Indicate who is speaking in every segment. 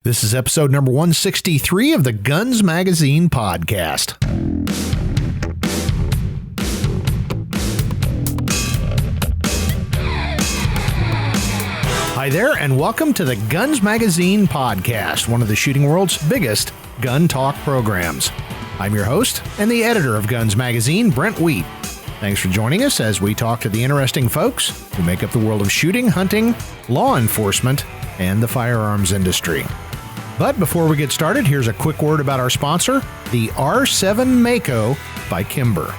Speaker 1: This is episode number 163 of the Guns Magazine podcast. Hi there, and welcome to the Guns Magazine podcast, one of the shooting world's biggest gun talk programs. I'm your host and the editor of Guns Magazine, Brent Wheat. Thanks for joining us as we talk to the interesting folks who make up the world of shooting, hunting, law enforcement, and the firearms industry. But before we get started, here's a quick word about our sponsor, the R7 Mako by Kimber.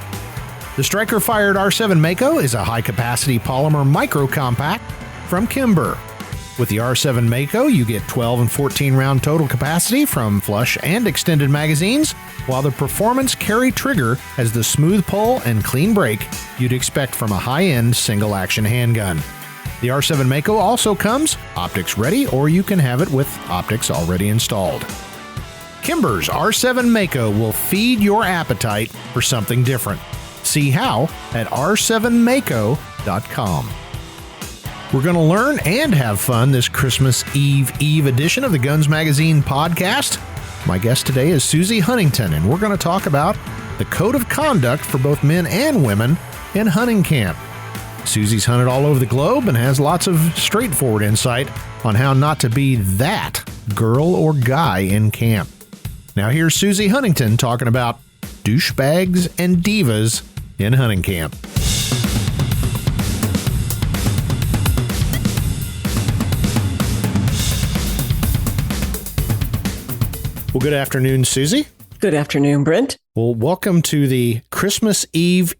Speaker 1: The striker-fired R7 Mako is a high-capacity polymer micro-compact from Kimber. With the R7 Mako, you get 12 and 14-round total capacity from flush and extended magazines, while the performance carry trigger has the smooth pull and clean break you'd expect from a high-end single-action handgun. The R7 Mako also comes optics ready, or you can have it with optics already installed. Kimber's R7 Mako will feed your appetite for something different. See how at r7mako.com. We're going to learn and have fun this Christmas Eve edition of the Guns Magazine podcast. My guest today is Suzi Huntington, and we're going to talk about the code of conduct for both men and women in hunting camp. Suzi's hunted all over the globe and has lots of straightforward insight on how not to be that girl or guy in camp. Now here's Suzi Huntington talking about douchebags and divas in hunting camp. Well, good afternoon, Suzi.
Speaker 2: Good afternoon, Brent.
Speaker 1: Well, welcome to the Christmas Eve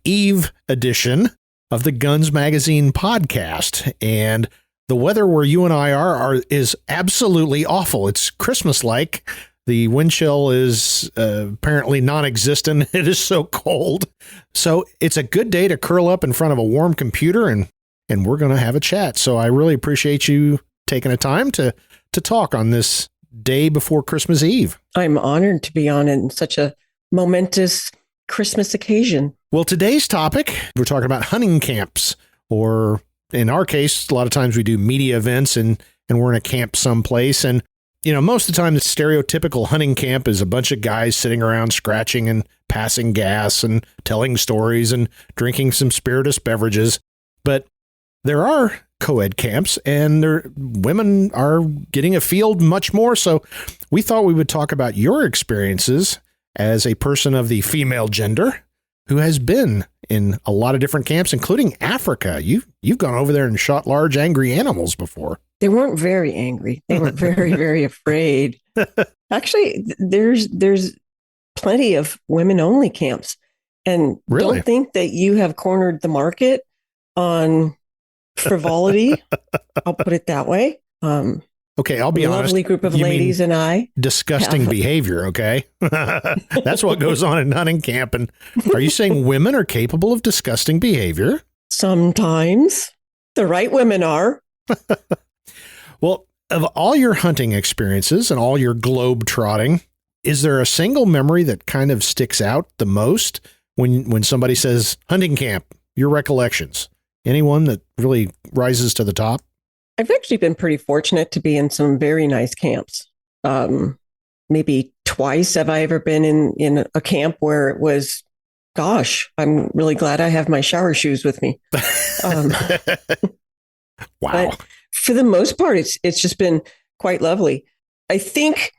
Speaker 1: edition of the Guns Magazine podcast. And the weather where you and I is absolutely awful. It's Christmas-like. The wind chill is apparently non-existent. It is so cold. So it's a good day to curl up in front of a warm computer and we're going to have a chat. So I really appreciate you taking the time to talk on this day before Christmas Eve.
Speaker 2: I'm honored to be on in such a momentous Christmas occasion. Well,
Speaker 1: today's topic, we're talking about hunting camps, or in our case, a lot of times we do media events and we're in a camp someplace. And, you know, most of the time the stereotypical hunting camp is a bunch of guys sitting around scratching and passing gas and telling stories and drinking some spirituous beverages. But there are co-ed camps, and women are getting afield much more. So we thought we would talk about your experiences as a person of the female gender who has been in a lot of different camps, including Africa. You've gone over there and shot large, angry animals before.
Speaker 2: They weren't very angry. They were very, very afraid. Actually, there's plenty of women-only camps. And
Speaker 1: really?
Speaker 2: Don't think that you have cornered the market on frivolity. I'll put it that way.
Speaker 1: Okay, I'll be honest.
Speaker 2: Lovely group of ladies and I.
Speaker 1: Disgusting behavior, okay? That's what goes on in hunting camp. And are you saying women are capable of disgusting behavior?
Speaker 2: Sometimes. The right women are.
Speaker 1: Well, of all your hunting experiences and all your globe trotting, is there a single memory that kind of sticks out the most when somebody says hunting camp, your recollections? Anyone that really rises to the top?
Speaker 2: I've actually been pretty fortunate to be in some very nice camps. Maybe twice have I ever been in a camp where it was, gosh, I'm really glad I have my shower shoes with me.
Speaker 1: Wow.
Speaker 2: But for the most part, it's just been quite lovely. I think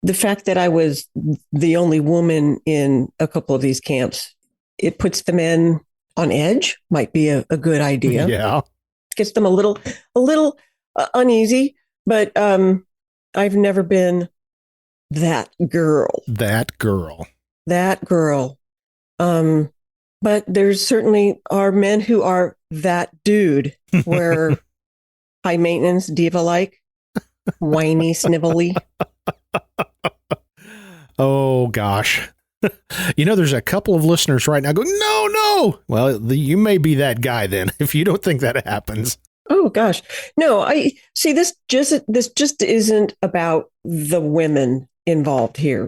Speaker 2: the fact that I was the only woman in a couple of these camps, it puts the men on edge, might be a good idea.
Speaker 1: Yeah.
Speaker 2: Gets them a little uneasy, but I've never been that girl. But there's certainly are men who are that dude, where high maintenance, diva-like, whiny, snivelly.
Speaker 1: Oh, gosh. You know, there's a couple of listeners right now going, no. Well, you may be that guy then, if you don't think that happens.
Speaker 2: Oh, gosh. No, I see this just isn't about the women involved here.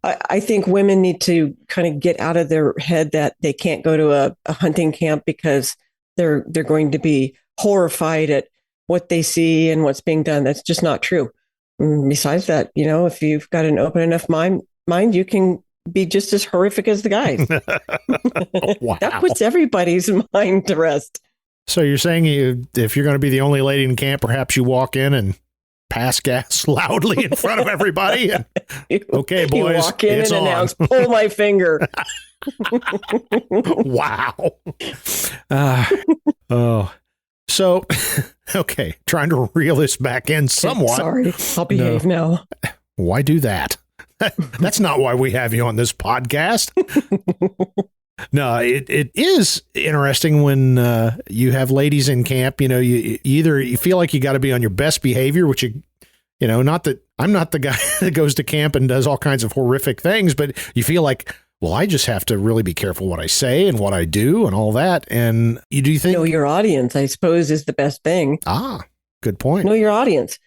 Speaker 2: I think women need to kind of get out of their head that they can't go to a hunting camp because they're going to be horrified at what they see and what's being done. That's just not true. Besides that, if you've got an open enough mind, you can be just as horrific as the guys.
Speaker 1: Wow.
Speaker 2: That puts everybody's mind to rest.
Speaker 1: So you're saying if you're going to be the only lady in camp, perhaps you walk in and pass gas loudly in front of everybody. Okay, boys,
Speaker 2: you walk in
Speaker 1: it's
Speaker 2: and
Speaker 1: on.
Speaker 2: announce, pull my finger.
Speaker 1: Wow. So, okay, trying to reel this back in somewhat.
Speaker 2: Sorry, I'll behave now.
Speaker 1: Why do that? That's not why we have you on this podcast. No, it is interesting when you have ladies in camp. You feel like you got to be on your best behavior, which not that I'm not the guy that goes to camp and does all kinds of horrific things, but you feel like, well, I just have to really be careful what I say and what I do and all that. And you think
Speaker 2: know your audience, I suppose, is the best thing.
Speaker 1: Good point.
Speaker 2: Know your audience.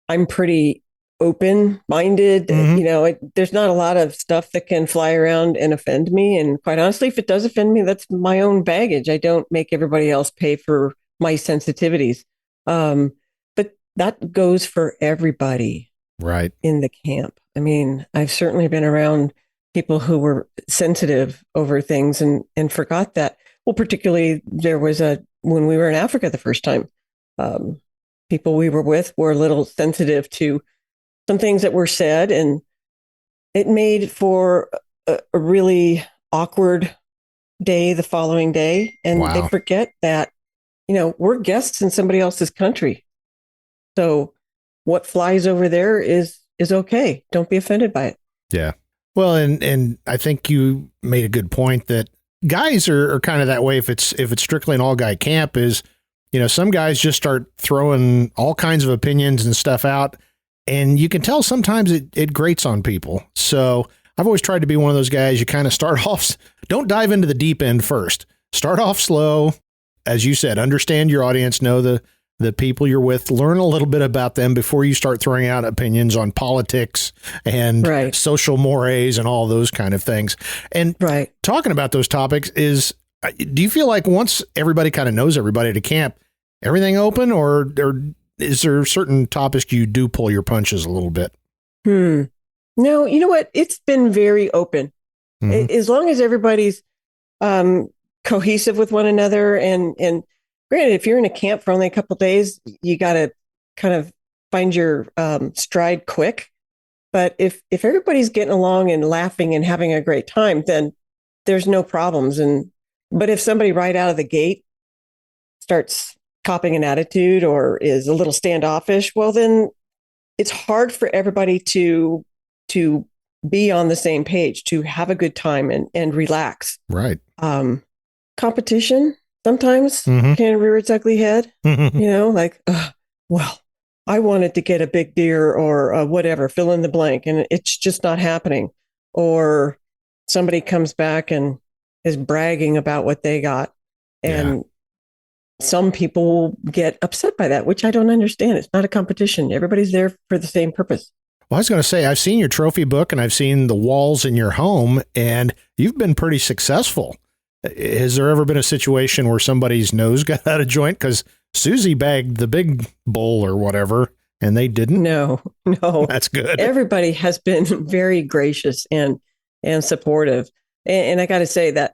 Speaker 2: I'm pretty open-minded. There's not a lot of stuff that can fly around and offend me. And quite honestly, if it does offend me, that's my own baggage. I don't make everybody else pay for my sensitivities. But that goes for everybody,
Speaker 1: right,
Speaker 2: in the camp. I mean, I've certainly been around people who were sensitive over things and forgot that. Well, particularly there was when we were in Africa the first time, people we were with were a little sensitive to some things that were said, and it made for a really awkward day the following day. And
Speaker 1: Wow.
Speaker 2: They forget that, we're guests in somebody else's country. So what flies over there is okay. Don't be offended by it.
Speaker 1: Yeah. Well, and I think you made a good point that guys are kind of that way. If it's strictly an all guy camp, is, some guys just start throwing all kinds of opinions and stuff out, and you can tell sometimes it grates on people. So I've always tried to be one of those guys. You kind of start off, don't dive into the deep end first. Start off slow. As you said, understand your audience, know the people you're with, learn a little bit about them before you start throwing out opinions on politics and social mores and all those kind of things. And talking about those topics do you feel like once everybody kind of knows everybody at a camp, everything open, or is there certain topics you do pull your punches a little bit?
Speaker 2: No, you know what? It's been very open. Mm-hmm. As long as everybody's cohesive with one another, and granted, if you're in a camp for only a couple of days, you got to kind of find your stride quick. But if everybody's getting along and laughing and having a great time, then there's no problems. But if somebody right out of the gate starts copping an attitude or is a little standoffish, well, then it's hard for everybody to be on the same page, to have a good time and relax.
Speaker 1: Right.
Speaker 2: Competition sometimes can rear its ugly head, well, I wanted to get a big deer or whatever, fill in the blank, and it's just not happening. Or somebody comes back and is bragging about what they got. And some people get upset by that, which I don't understand. It's not a competition. Everybody's there for the same purpose.
Speaker 1: Well, I was going to say, I've seen your trophy book and I've seen the walls in your home, and you've been pretty successful. Has there ever been a situation where somebody's nose got out of joint? Because Suzi bagged the big bull or whatever, and they didn't.
Speaker 2: No.
Speaker 1: That's good.
Speaker 2: Everybody has been very gracious and supportive. And I got to say that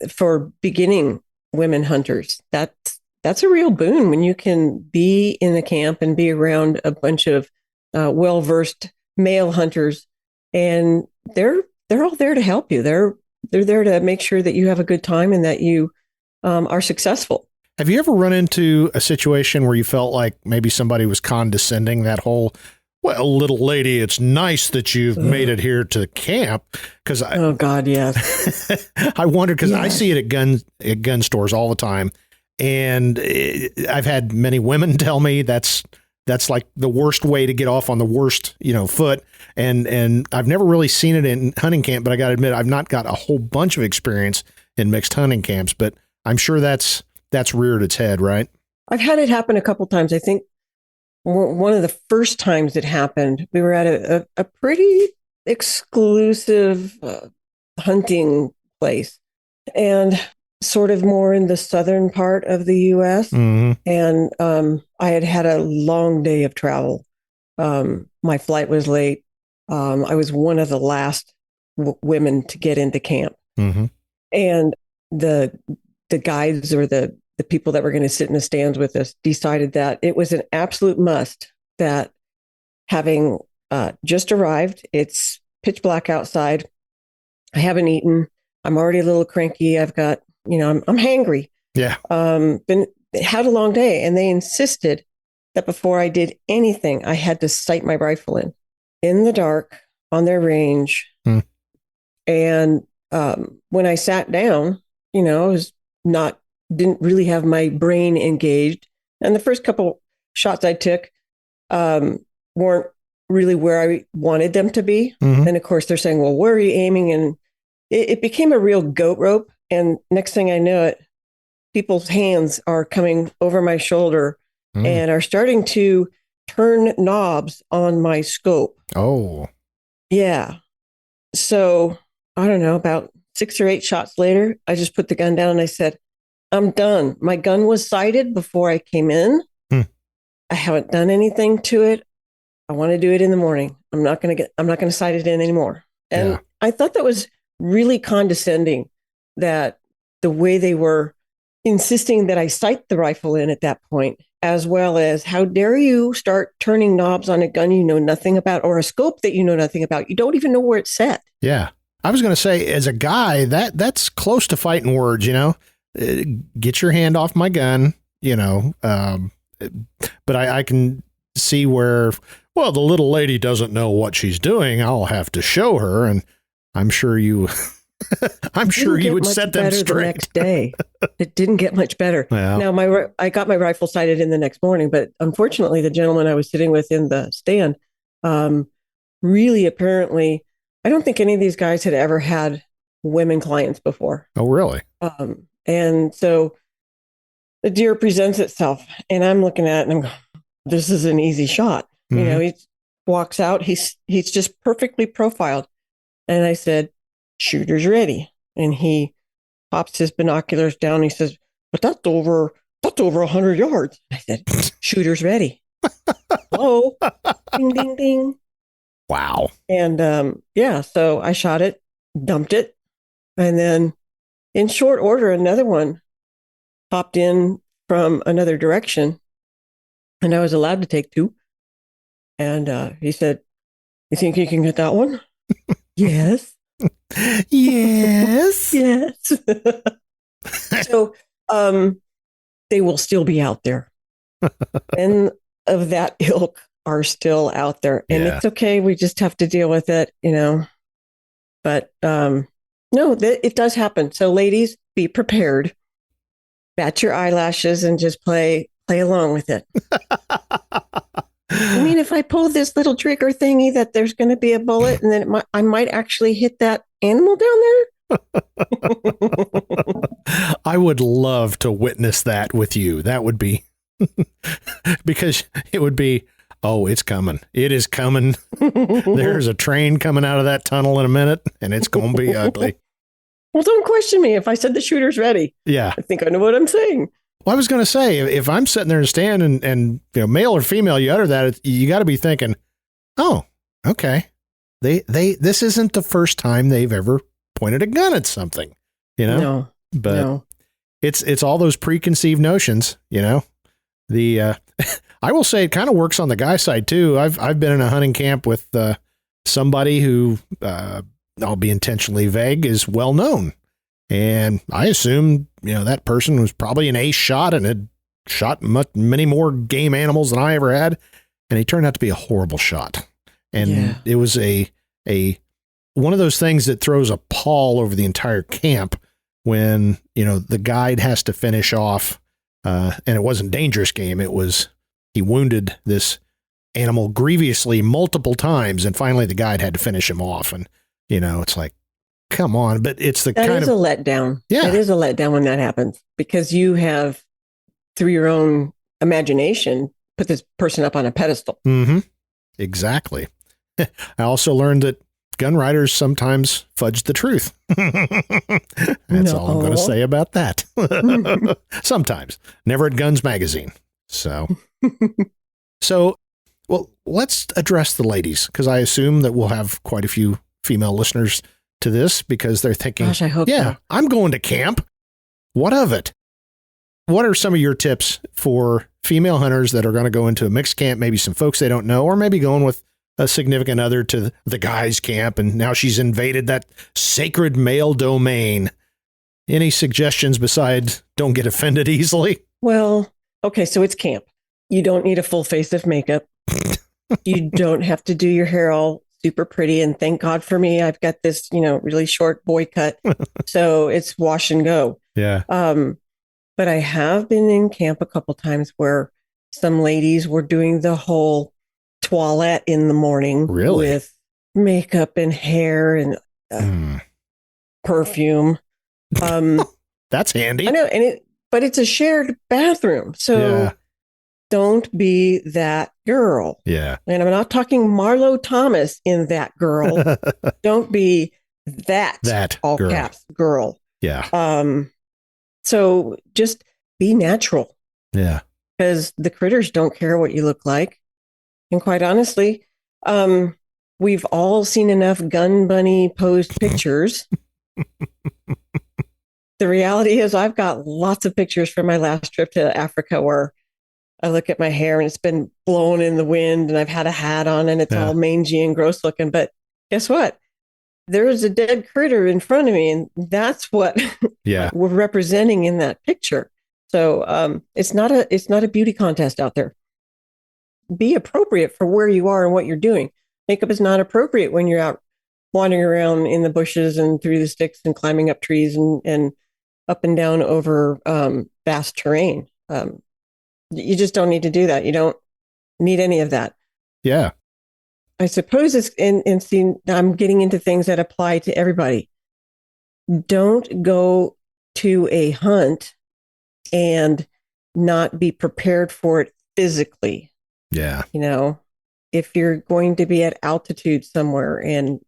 Speaker 2: for beginning women hunters, that's a real boon when you can be in the camp and be around a bunch of well-versed male hunters, and they're all there to help you. They're there to make sure that you have a good time and that you are successful.
Speaker 1: Have you ever run into a situation where you felt like maybe somebody was condescending, that whole, well, little lady, it's nice that you've made it here to camp? Because
Speaker 2: oh God, yes.
Speaker 1: I wonder, because I see it at gun stores all the time, and I've had many women tell me that's like the worst way to get off on the worst, foot. And I've never really seen it in hunting camp, but I got to admit, I've not got a whole bunch of experience in mixed hunting camps, but I'm sure that's reared its head, right?
Speaker 2: I've had it happen a couple times. I think one of the first times it happened, we were at a pretty exclusive hunting place, and sort of more in the southern part of the U.S. Mm-hmm. And I had a long day of travel. My flight was late. I was one of the last women to get into camp.
Speaker 1: Mm-hmm.
Speaker 2: And the guides or the people that were going to sit in the stands with us decided that it was an absolute must that having just arrived, it's pitch black outside. I haven't eaten. I'm already a little cranky. I've got, I'm hangry.
Speaker 1: Yeah.
Speaker 2: Had a long day, and they insisted that before I did anything, I had to sight my rifle in the dark on their range. And when I sat down, I didn't really have my brain engaged. And the first couple shots I took weren't really where I wanted them to be.
Speaker 1: Mm-hmm.
Speaker 2: And of course, they're saying, well, where are you aiming? And it became a real goat rope. And next thing I know it, people's hands are coming over my shoulder and are starting to turn knobs on my scope.
Speaker 1: Oh.
Speaker 2: Yeah. So I don't know, about 6 or 8 shots later, I just put the gun down and I said, I'm done. My gun was sighted before I came in. I haven't done anything to it. I want to do it in the morning. I'm not going to sight it in anymore. And I thought that was really condescending, that the way they were insisting that I sight the rifle in at that point, as well as how dare you start turning knobs on a gun you know nothing about, or a scope that you know nothing about. You don't even know where it's set. Yeah.
Speaker 1: I was going to say, as a guy, that's close to fighting words, get your hand off my gun, but I can see where, well, the little lady doesn't know what she's doing. I'll have to show her. And I'm sure you would set them straight.
Speaker 2: The next day. It didn't get much better.
Speaker 1: Yeah.
Speaker 2: Now I got my rifle sighted in the next morning, but unfortunately the gentleman I was sitting with in the stand, really apparently, I don't think any of these guys had ever had women clients before.
Speaker 1: Oh, really?
Speaker 2: And so the deer presents itself and I'm looking at it and I'm going, this is an easy shot.
Speaker 1: Mm-hmm.
Speaker 2: He walks out. He's just perfectly profiled. And I said, shooter's ready. And he pops his binoculars down. And he says, but that's over 100 yards. I said, shooter's ready. Hello. Ding, ding, ding.
Speaker 1: Wow.
Speaker 2: And so I shot it, dumped it. And then in short order, another one popped in from another direction. And I was allowed to take 2. And he said, you think you can get that one? Yes.
Speaker 1: Yes.
Speaker 2: Yes. So they will still be out there. And of that ilk are still out there. And it's okay. We just have to deal with it, But it does happen. So ladies, be prepared. Bat your eyelashes and just play along with it. I mean, if I pull this little trigger thingy that there's going to be a bullet and then I might actually hit that animal down there.
Speaker 1: I would love to witness that with you. That would be because it would be, oh, it's coming. It is coming. There's a train coming out of that tunnel in a minute and it's going to be ugly.
Speaker 2: Well, don't question me. If I said the shooter's ready.
Speaker 1: Yeah.
Speaker 2: I think I know what I'm saying.
Speaker 1: Well, I was going to say, if I'm sitting there in a stand and male or female, you utter that, you got to be thinking, oh, okay. This isn't the first time they've ever pointed a gun at something,
Speaker 2: No.
Speaker 1: It's all those preconceived notions, I will say it kind of works on the guy side too. I've been in a hunting camp with somebody who, I'll be intentionally vague, is well known. And I assumed, that person was probably an ace shot and had shot many more game animals than I ever had. And he turned out to be a horrible shot. And it was a one of those things that throws a pall over the entire camp when, the guide has to finish off. And it wasn't dangerous game. It was, he wounded this animal grievously multiple times. And finally the guide had to finish him off. And, it's like, come on, but it's the
Speaker 2: that
Speaker 1: kind
Speaker 2: is
Speaker 1: of
Speaker 2: a letdown.
Speaker 1: Yeah.
Speaker 2: It is a letdown when that happens because you have, through your own imagination, put this person up on a pedestal.
Speaker 1: Mm-hmm. Exactly. I also learned that gun writers sometimes fudge the truth. That's all I'm going to say about that. Sometimes. Never at Guns Magazine. So Well, let's address the ladies, because I assume that we'll have quite a few female listeners to this because they're thinking,
Speaker 2: Gosh, I hope
Speaker 1: yeah,
Speaker 2: so.
Speaker 1: I'm going to camp. What of it? What are some of your tips for female hunters that are going to go into a mixed camp, maybe some folks they don't know, or maybe going with a significant other to the guys' camp, and now she's invaded that sacred male domain? Any suggestions besides don't get offended easily?
Speaker 2: Well, okay, so it's camp. You don't need a full face of makeup. You don't have to do your hair all super pretty. And thank God for me, I've got this, really short boy cut. So it's wash and go.
Speaker 1: Yeah.
Speaker 2: But I have been in camp a couple times where some ladies were doing the whole toilette in the morning with makeup and hair and perfume.
Speaker 1: That's handy.
Speaker 2: I know, but it's a shared bathroom. So don't be that girl.
Speaker 1: Yeah.
Speaker 2: And I'm not talking Marlo Thomas in that girl. Don't be that all girl. Caps girl.
Speaker 1: Yeah.
Speaker 2: So just be natural.
Speaker 1: Yeah.
Speaker 2: Because the critters don't care what you look like. And quite honestly, we've all seen enough gun bunny posed pictures. The reality is I've got lots of pictures from my last trip to Africa where I look at my hair and it's been blown in the wind and I've had a hat on and it's all mangy and gross looking. But guess what? There's a dead critter in front of me, and that's what we're representing in that picture. So it's not a beauty contest out there. Be appropriate for where you are and what you're doing. Makeup is not appropriate when you're out wandering around in the bushes and through the sticks and climbing up trees and up and down over vast terrain. You just don't need to do that. You don't need any of that.
Speaker 1: Yeah.
Speaker 2: I suppose it's I'm getting into things that apply to everybody. Don't go to a hunt and not be prepared for it physically.
Speaker 1: Yeah.
Speaker 2: If you're going to be at altitude somewhere and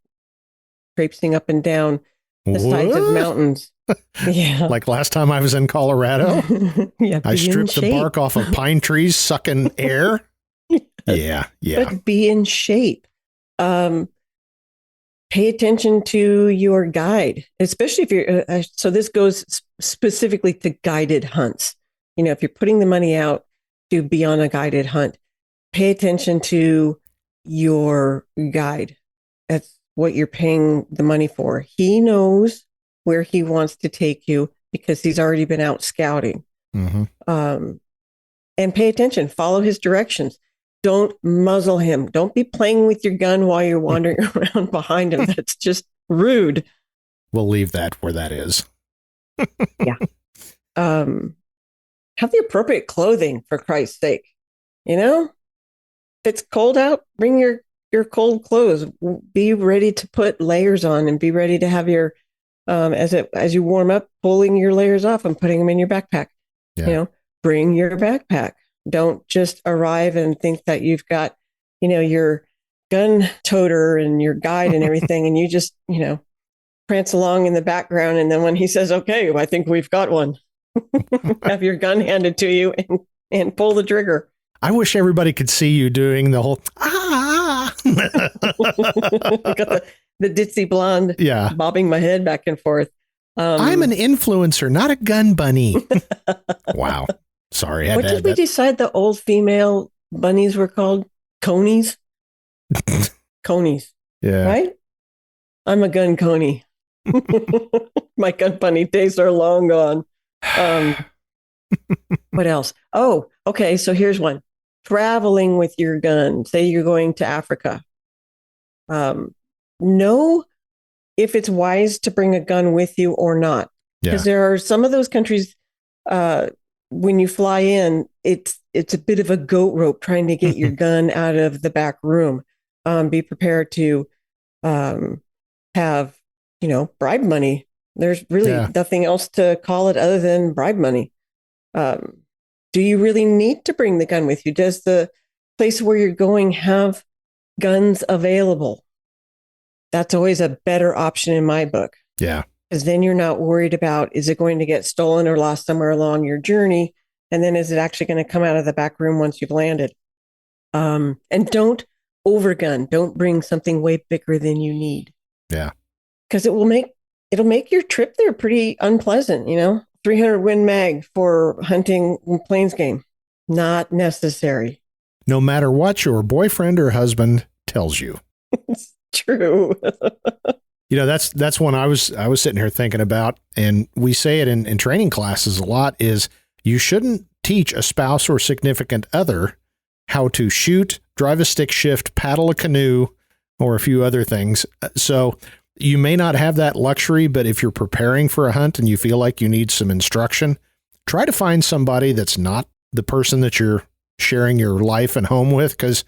Speaker 2: traipsing up and down the sides of mountains. Yeah.
Speaker 1: Like last time I was in Colorado, I stripped the bark off of pine trees, sucking air. Yeah.
Speaker 2: But be in shape. Pay attention to your guide, especially if you're, so this goes specifically to guided hunts. If you're putting the money out to be on a guided hunt, pay attention to your guide. That's what you're paying the money for. He knows where he wants to take you because he's already been out scouting.
Speaker 1: Mm-hmm.
Speaker 2: And pay attention, follow his directions. Don't muzzle him. Don't be playing with your gun while you're wandering around behind him. That's just rude.
Speaker 1: We'll leave that where that is.
Speaker 2: Yeah. Have the appropriate clothing, for Christ's sake. If it's cold out, bring your cold clothes. Be ready to put layers on and be ready to have your, as you warm up, pulling your layers off and putting them in your backpack.
Speaker 1: Yeah.
Speaker 2: Bring your backpack. Don't just arrive and think that you've got, your gun toter and your guide and everything. And you just, prance along in the background. And then when he says, okay, I think we've got one, have your gun handed to you and pull the trigger.
Speaker 1: I wish everybody could see you doing the whole,
Speaker 2: Got the ditzy blonde bobbing my head back and forth.
Speaker 1: I'm an influencer, not a gun bunny. Wow. Sorry.
Speaker 2: What did we decide the old female bunnies were called? Conies? Conies.
Speaker 1: Yeah.
Speaker 2: Right? I'm a gun coney. My gun bunny days are long gone. What else? Oh, okay. So here's one. Traveling with your gun. Say you're going to Africa. Know if it's wise to bring a gun with you or not. Because there are some of those countries, when you fly in, it's a bit of a goat rope trying to get your gun out of the back room. Be prepared to have, bribe money. There's really nothing else to call it other than bribe money. Do you really need to bring the gun with you? Does the place where you're going have guns available? That's always a better option in my book.
Speaker 1: Yeah.
Speaker 2: Because then you're not worried about, is it going to get stolen or lost somewhere along your journey? And then is it actually going to come out of the back room once you've landed? And don't overgun. Don't bring something way bigger than you need.
Speaker 1: Yeah.
Speaker 2: Because it'll make your trip there pretty unpleasant, 300 Win Mag for hunting plains game. Not necessary.
Speaker 1: No matter what your boyfriend or husband tells you.
Speaker 2: It's true.
Speaker 1: That's one I was sitting here thinking about, and we say it in training classes a lot, is you shouldn't teach a spouse or significant other how to shoot, drive a stick shift, paddle a canoe, or a few other things. So you may not have that luxury, but if you're preparing for a hunt and you feel like you need some instruction, try to find somebody that's not the person that you're sharing your life and home with, because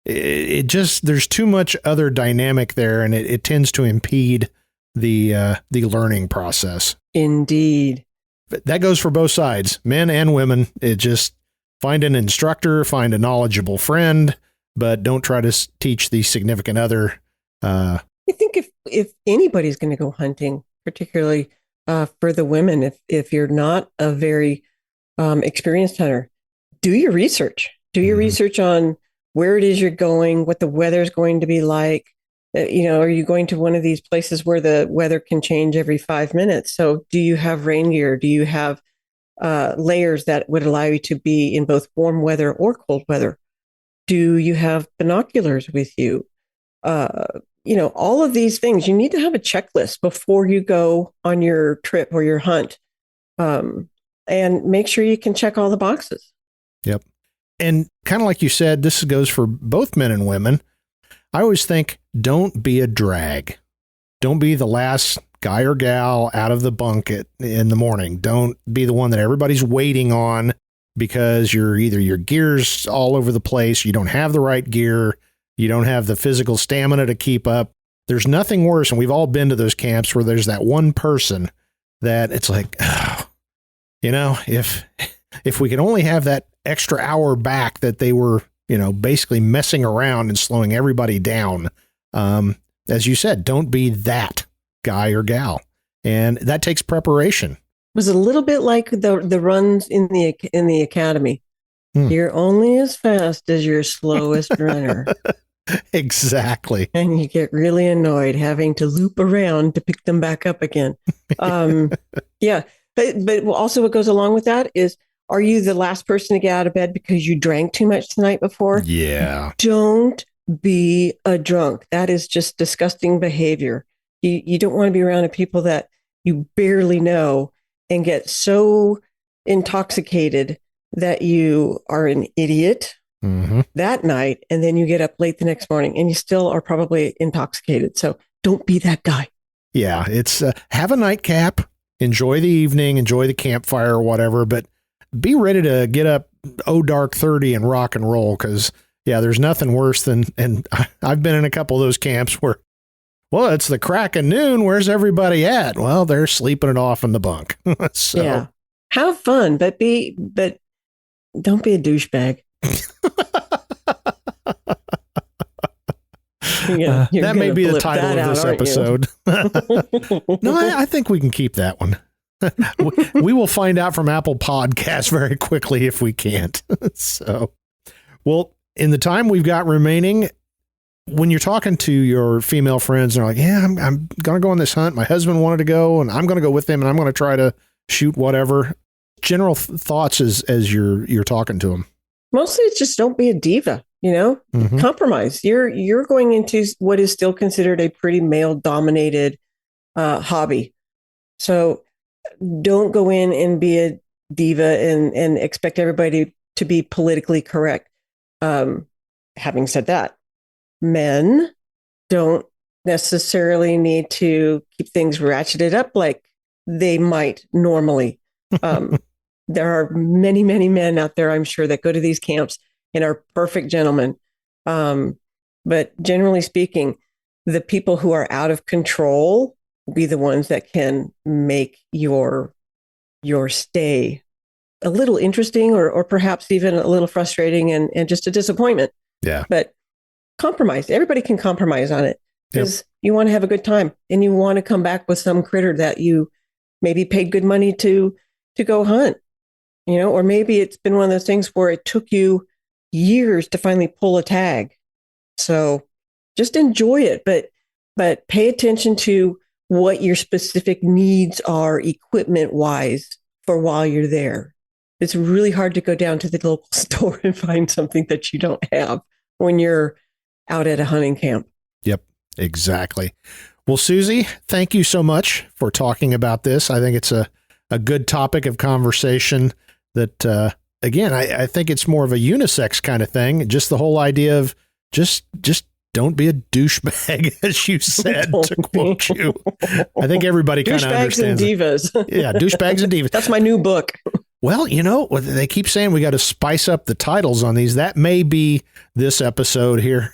Speaker 1: there's too much other dynamic there, and it tends to impede the learning process.
Speaker 2: Indeed.
Speaker 1: But that goes for both sides, men and women. It just find an instructor, find a knowledgeable friend, but don't try to teach the significant other.
Speaker 2: I think if anybody's going to go hunting, particularly for the women, if you're not a very experienced hunter, do your research. Do your research on where it is you're going, what the weather is going to be like. Are you going to one of these places where the weather can change every 5 minutes? So do you have rain gear? Do you have layers that would allow you to be in both warm weather or cold weather? Do you have binoculars with you? All of these things, you need to have a checklist before you go on your trip or your hunt, and make sure you can check all the boxes.
Speaker 1: Yep. And kind of like you said, this goes for both men and women. I always think, don't be a drag. Don't be the last guy or gal out of the bunk in the morning. Don't be the one that everybody's waiting on because your gear's all over the place. You don't have the right gear. You don't have the physical stamina to keep up. There's nothing worse. And we've all been to those camps where there's that one person that it's like, if we could only have that extra hour back that they were, basically messing around and slowing everybody down. As you said, don't be that guy or gal. And that takes preparation.
Speaker 2: It was a little bit like the runs in the academy. You're only as fast as your slowest runner.
Speaker 1: Exactly.
Speaker 2: And you get really annoyed having to loop around to pick them back up again. Yeah. But also what goes along with that is, are you the last person to get out of bed because you drank too much the night before?
Speaker 1: Yeah.
Speaker 2: Don't be a drunk. That is just disgusting behavior. You don't want to be around people that you barely know and get so intoxicated that you are an idiot that night. And then you get up late the next morning and you still are probably intoxicated. So don't be that guy.
Speaker 1: Yeah. It's have a nightcap, enjoy the evening, enjoy the campfire or whatever, but be ready to get up dark 30 and rock and roll. Cause there's nothing worse than, and I've been in a couple of those camps where, well, it's the crack of noon. Where's everybody at? Well, they're sleeping it off in the bunk. So.
Speaker 2: Yeah. Have fun, but don't be a douchebag.
Speaker 1: That may be the title of this episode. No, I think we can keep that one. We will find out from Apple Podcasts very quickly if we can't. So, well, in the time we've got remaining, when you're talking to your female friends, they're like, yeah, I'm going to go on this hunt. My husband wanted to go and I'm going to go with him and I'm going to try to shoot whatever. General thoughts as you're talking to them.
Speaker 2: Mostly it's just don't be a diva, compromise. You're going into what is still considered a pretty male dominated hobby. So don't go in and be a diva and expect everybody to be politically correct. Having said that, men don't necessarily need to keep things ratcheted up like they might normally. There are many, many men out there, I'm sure, that go to these camps and are perfect gentlemen. But generally speaking, the people who are out of control will be the ones that can make your stay a little interesting or perhaps even a little frustrating and just a disappointment.
Speaker 1: Yeah.
Speaker 2: But compromise. Everybody can compromise on it because you want to have a good time and you want to come back with some critter that you maybe paid good money to go hunt. Or maybe it's been one of those things where it took you years to finally pull a tag. So just enjoy it, but pay attention to what your specific needs are equipment wise for while you're there. It's really hard to go down to the local store and find something that you don't have when you're out at a hunting camp.
Speaker 1: Yep, exactly. Well, Suzi, thank you so much for talking about this. I think it's a good topic of conversation that, again, I think it's more of a unisex kind of thing. Just the whole idea of just don't be a douchebag, as you said, to quote you. I think everybody kind of understands.
Speaker 2: Douchebags and Divas.
Speaker 1: Yeah, Douchebags and Divas.
Speaker 2: That's my new book.
Speaker 1: Well, they keep saying we got to spice up the titles on these. That may be this episode here.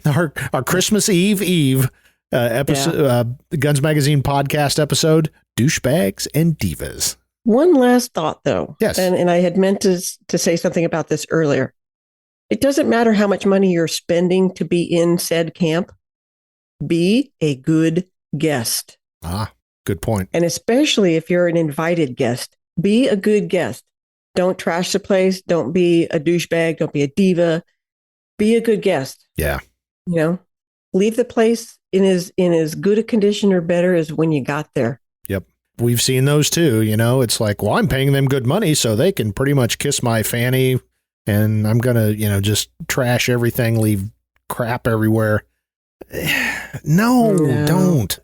Speaker 1: our Christmas Eve episode, Guns Magazine podcast episode, Douchebags and Divas.
Speaker 2: One last thought, though.
Speaker 1: Yes.
Speaker 2: And I had meant to say something about this earlier. It doesn't matter how much money you're spending to be in said camp. Be a good guest.
Speaker 1: Ah, good point.
Speaker 2: And especially if you're an invited guest, be a good guest. Don't trash the place. Don't be a douchebag. Don't be a diva. Be a good guest.
Speaker 1: Yeah.
Speaker 2: Leave the place in as good a condition or better as when you got there.
Speaker 1: Yep. We've seen those too. It's like, well, I'm paying them good money so they can pretty much kiss my fanny and I'm going to, just trash everything, leave crap everywhere. No, don't.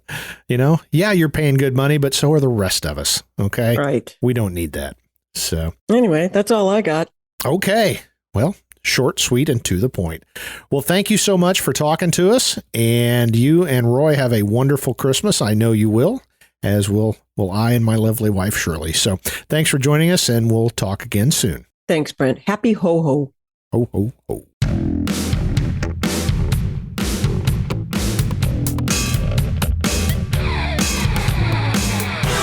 Speaker 1: Yeah, you're paying good money, but so are the rest of us. Okay.
Speaker 2: Right.
Speaker 1: We don't need that. So
Speaker 2: anyway, that's all I got.
Speaker 1: Okay. Well, short, sweet, and to the point. Well, thank you so much for talking to us. And you and Roy have a wonderful Christmas. I know you will, as will I and my lovely wife, Shirley. So thanks for joining us, and we'll talk again soon.
Speaker 2: Thanks, Brent. Happy ho-ho.
Speaker 1: Ho, ho, ho.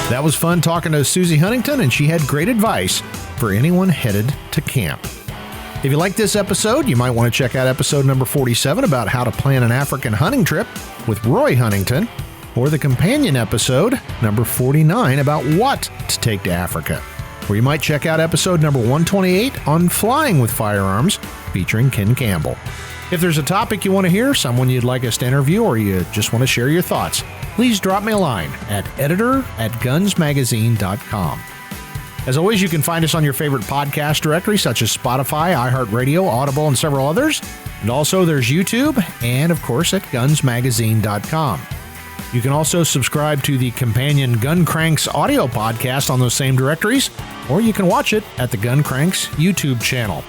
Speaker 1: That was fun talking to Suzi Huntington, and she had great advice for anyone headed to camp. If you like this episode, you might want to check out episode number 47 about how to plan an African hunting trip with Roy Huntington, or the companion episode number 49 about what to take to Africa. Or you might check out episode number 128 on flying with firearms, featuring Ken Campbell. If there's a topic you want to hear, someone you'd like us to interview, or you just want to share your thoughts, please drop me a line at editor@gunsmagazine.com. As always, you can find us on your favorite podcast directory, such as Spotify, iHeartRadio, Audible, and several others. And also there's YouTube, and of course at gunsmagazine.com. You can also subscribe to the companion Gun Cranks audio podcast on those same directories, or you can watch it at the Gun Cranks YouTube channel.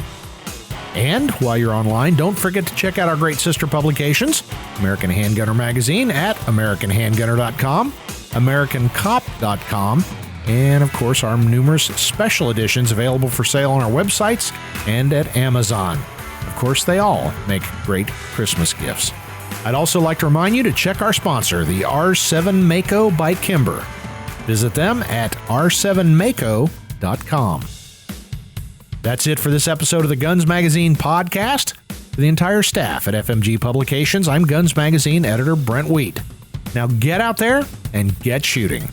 Speaker 1: And while you're online, don't forget to check out our great sister publications, American Handgunner Magazine at AmericanHandgunner.com, AmericanCop.com, and of course our numerous special editions available for sale on our websites and at Amazon. Of course, they all make great Christmas gifts. I'd also like to remind you to check our sponsor, the R7 Mako by Kimber. Visit them at r7mako.com. That's it for this episode of the Guns Magazine podcast. For the entire staff at FMG Publications, I'm Guns Magazine editor Brent Wheat. Now get out there and get shooting.